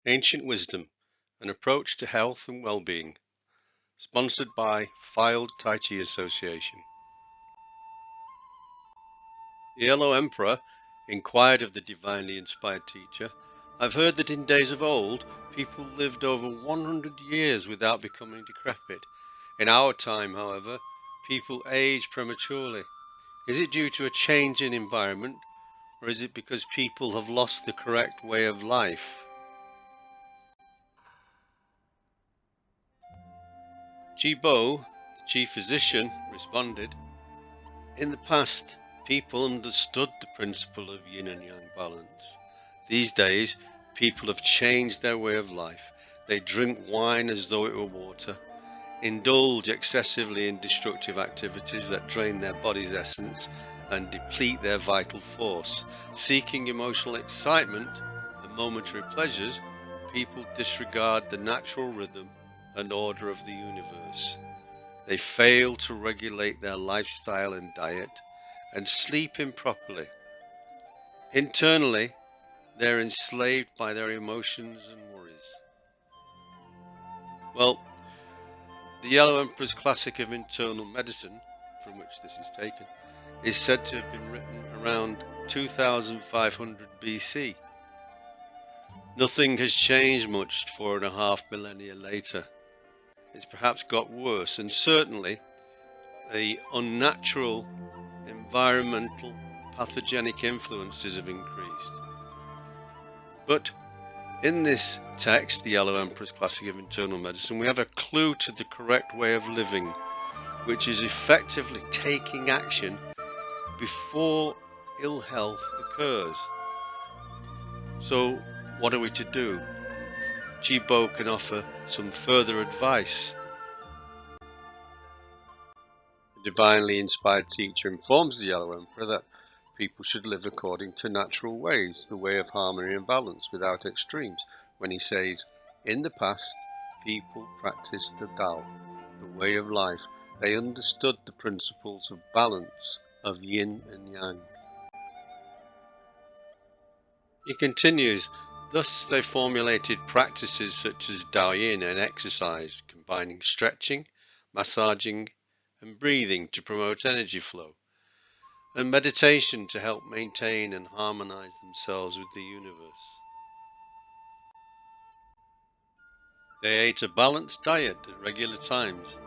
Ancient Wisdom, an approach to health and well-being, sponsored by Filed Tai Chi Association. The Yellow Emperor inquired of the divinely inspired teacher, "I've heard that in days of old, people lived over 100 years without becoming decrepit. In our time, however, people age prematurely. Is it due to a change in environment, or is it because people have lost the correct way of life?" Bo, the chief physician, responded, "In the past, people understood the principle of yin and yang balance. These days, people have changed their way of life. They drink wine as though it were water, indulge excessively in destructive activities that drain their body's essence and deplete their vital force. Seeking emotional excitement and momentary pleasures, people disregard the natural rhythm and order of the universe. They fail to regulate their lifestyle and diet and sleep improperly. Internally, they're enslaved by their emotions and worries." Well, the Yellow Emperor's classic of internal medicine, from which this is taken, is said to have been written around 2500 BC. Nothing has changed much 4.5 millennia later. It's perhaps got worse, and certainly the unnatural environmental pathogenic influences have increased. But in this text, the Yellow Emperor's classic of internal medicine, we have a clue to the correct way of living, which is effectively taking action before ill health occurs. So what are we to do? Bo can offer some further advice. The divinely inspired teacher informs the Yellow Emperor that people should live according to natural ways, the way of harmony and balance without extremes, when he says, "In the past, people practiced the Tao, the way of life. They understood the principles of balance, of yin and yang." He continues, "Thus they formulated practices such as Daoyin and exercise, combining stretching, massaging, and breathing to promote energy flow, and meditation to help maintain and harmonize themselves with the universe. They ate a balanced diet at regular times,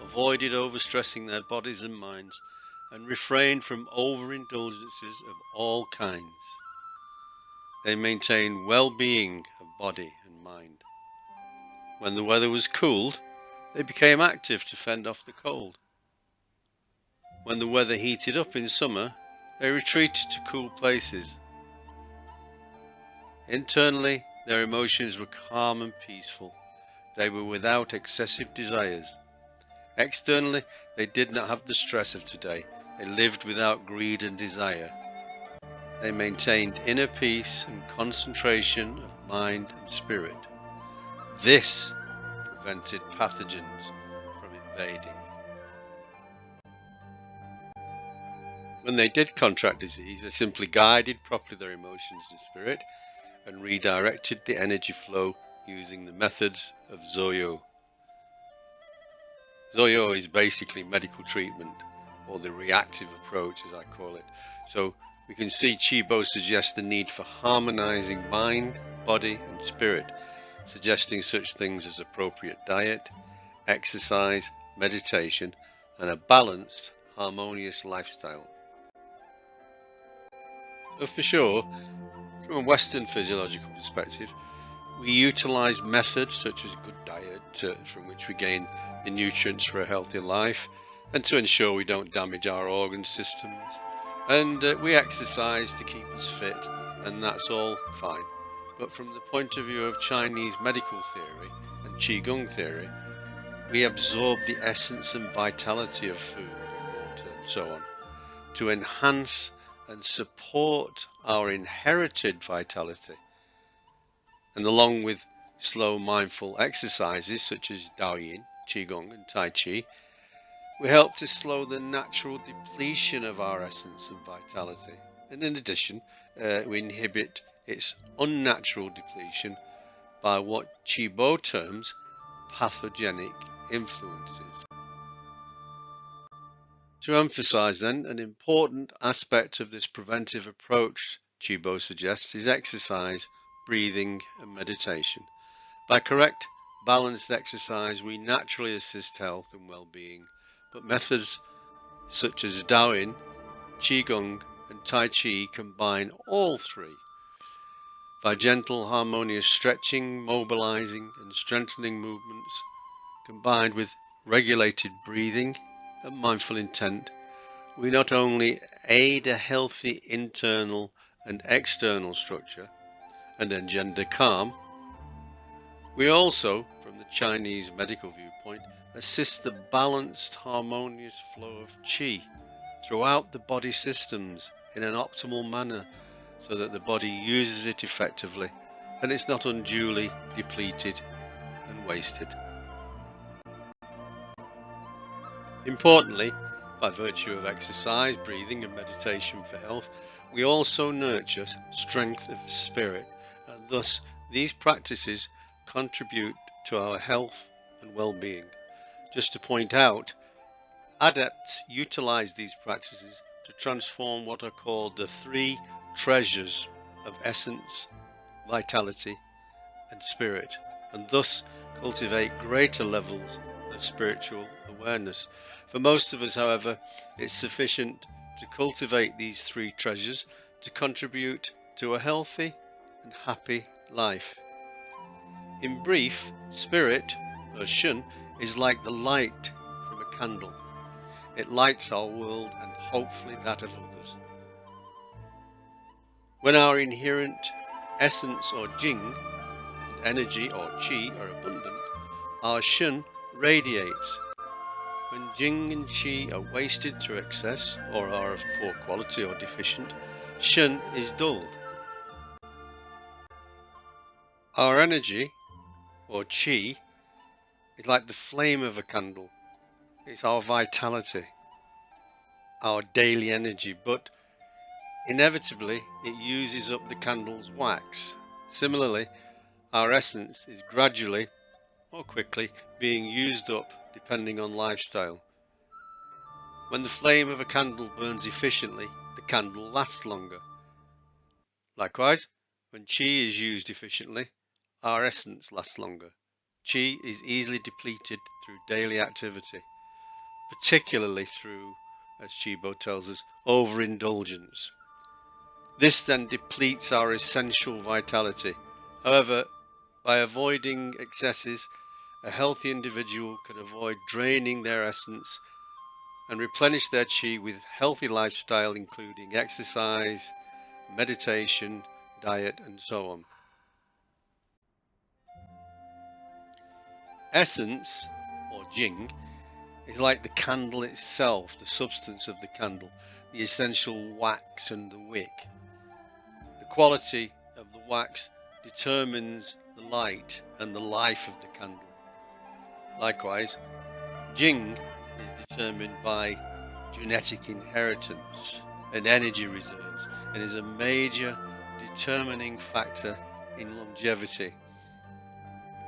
avoided overstressing their bodies and minds, and refrained from overindulgences of all kinds. They maintained well-being of body and mind. When the weather was cooled, they became active to fend off the cold. When the weather heated up in summer, they retreated to cool places. Internally, their emotions were calm and peaceful. They were without excessive desires. Externally, they did not have the stress of today. They lived without greed and desire. They maintained inner peace and concentration of mind and spirit. This prevented pathogens from invading. When they did contract disease, they simply guided properly their emotions and spirit and redirected the energy flow using the methods of Zoyo. Zoyo is basically medical treatment, or the reactive approach as I call it. So we can see Bo suggests the need for harmonizing mind, body and spirit, suggesting such things as appropriate diet, exercise, meditation and a balanced, harmonious lifestyle. So for sure, from a Western physiological perspective, we utilize methods such as good diet from which we gain the nutrients for a healthy life and to ensure we don't damage our organ systems, and we exercise to keep us fit, and that's all fine. But from the point of view of Chinese medical theory and Qigong theory, we absorb the essence and vitality of food and water and so on to enhance and support our inherited vitality. And along with slow mindful exercises such as Daoyin, Qigong and Tai Chi, we help to slow the natural depletion of our essence and vitality. And in addition, we inhibit its unnatural depletion by what Qigbo terms pathogenic influences. To emphasize then, an important aspect of this preventive approach Qigbo suggests is exercise, breathing and meditation. By correct, balanced exercise, we naturally assist health and well-being, but methods such as Daoyin, Qigong and Tai Chi combine all three. By gentle, harmonious stretching, mobilizing and strengthening movements, combined with regulated breathing and mindful intent, we not only aid a healthy internal and external structure and engender calm, we also, from the Chinese medical viewpoint, assist the balanced, harmonious flow of qi throughout the body systems in an optimal manner so that the body uses it effectively and it's not unduly depleted and wasted. Importantly, by virtue of exercise, breathing and meditation for health, we also nurture strength of spirit, and thus these practices contribute to our health and well-being. Just to point out, adepts utilize these practices to transform what are called the three treasures of essence, vitality and spirit, and thus cultivate greater levels of spiritual awareness. For most of us, however, it's sufficient to cultivate these three treasures to contribute to a healthy and happy life. In brief, spirit, or shun, is like the light from a candle. It lights our world and hopefully that of others. When our inherent essence or jing, and energy or qi are abundant, our shun radiates. When jing and qi are wasted through excess or are of poor quality or deficient, shun is dulled. Our energy, or qi, is like the flame of a candle. It's our vitality, our daily energy, but inevitably it uses up the candle's wax. Similarly, our essence is gradually or quickly being used up depending on lifestyle. When the flame of a candle burns efficiently, the candle lasts longer. Likewise, when qi is used efficiently, our essence lasts longer. Qi is easily depleted through daily activity, particularly through, as Qigbo tells us, overindulgence. This then depletes our essential vitality. However, by avoiding excesses, a healthy individual can avoid draining their essence and replenish their qi with healthy lifestyle, including exercise, meditation, diet, and so on. Essence, or jing, is like the candle itself, the substance of the candle, the essential wax and the wick. The quality of the wax determines the light and the life of the candle. Likewise, jing is determined by genetic inheritance and energy reserves and is a major determining factor in longevity.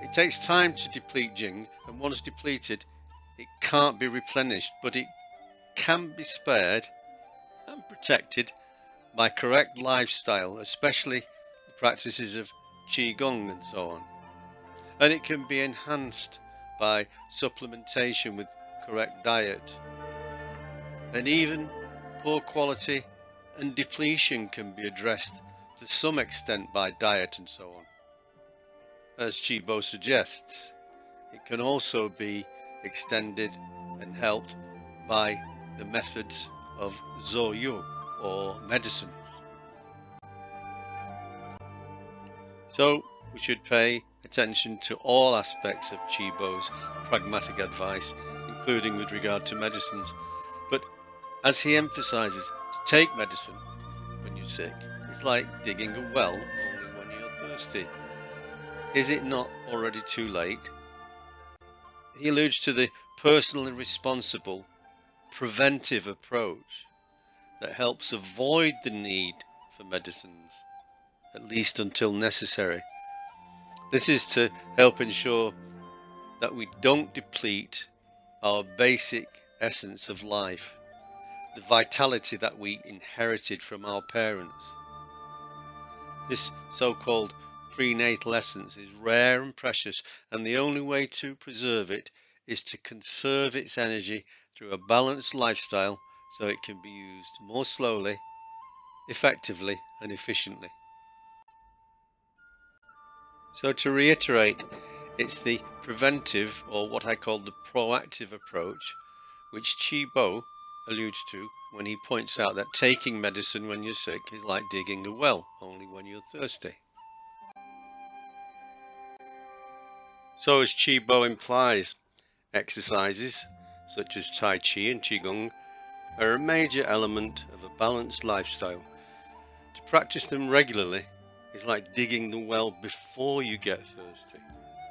It takes time to deplete jing, and once depleted, it can't be replenished, but it can be spared and protected by correct lifestyle, especially the practices of qigong and so on. And it can be enhanced by supplementation with correct diet. And even poor quality and depletion can be addressed to some extent by diet and so on. As Qigbo suggests, it can also be extended and helped by the methods of Zhuoyu, or medicines. So we should pay attention to all aspects of Qigbo's pragmatic advice, including with regard to medicines. But as he emphasizes, to take medicine when you're sick is like digging a well only when you're thirsty. Is it not already too late? He alludes to the personally responsible, preventive approach that helps avoid the need for medicines, at least until necessary. This is to help ensure that we don't deplete our basic essence of life, the vitality that we inherited from our parents. This so-called prenatal essence is rare and precious, and the only way to preserve it is to conserve its energy through a balanced lifestyle so it can be used more slowly, effectively and efficiently. So to reiterate, it's the preventive, or what I call the proactive approach, which Chi Bo alludes to when he points out that taking medicine when you're sick is like digging a well, only when you're thirsty. So as Chi Bo implies, exercises such as Tai Chi and Qigong are a major element of a balanced lifestyle. To practice them regularly is like digging the well before you get thirsty.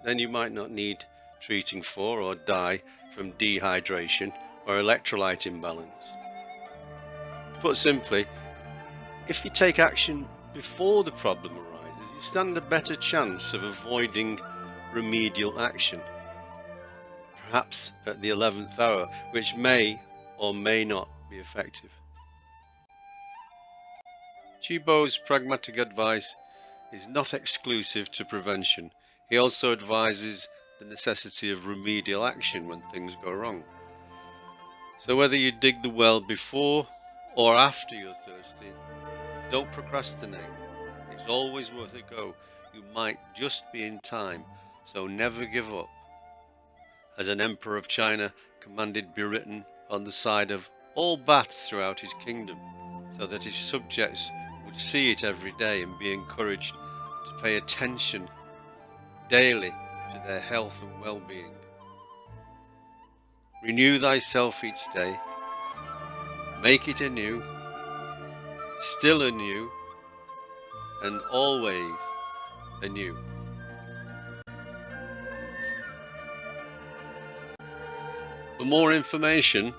Then you might not need treating for or die from dehydration or electrolyte imbalance. Put simply, if you take action before the problem arises, you stand a better chance of avoiding remedial action, perhaps at the 11th hour, which may or may not be effective. Chi Bo's pragmatic advice is not exclusive to prevention. He also advises the necessity of remedial action when things go wrong. So whether you dig the well before or after you're thirsty, don't procrastinate. It's always worth a go. You might just be in time, so never give up. As an emperor of China commanded be written on the side of all baths throughout his kingdom, so that his subjects would see it every day and be encouraged to pay attention daily to their health and well-being. Renew thyself each day, make it anew, still anew, and always anew. For more information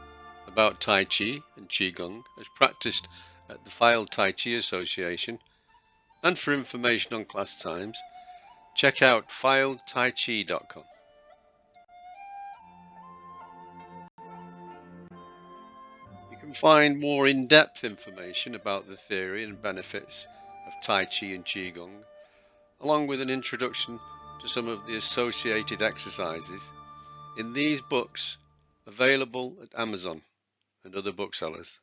about Tai Chi and Qigong as practiced at the File Tai Chi Association, and for information on class times, check out filetaichi.com. You can find more in-depth information about the theory and benefits of Tai Chi and Qigong, along with an introduction to some of the associated exercises, in these books available at Amazon and other booksellers.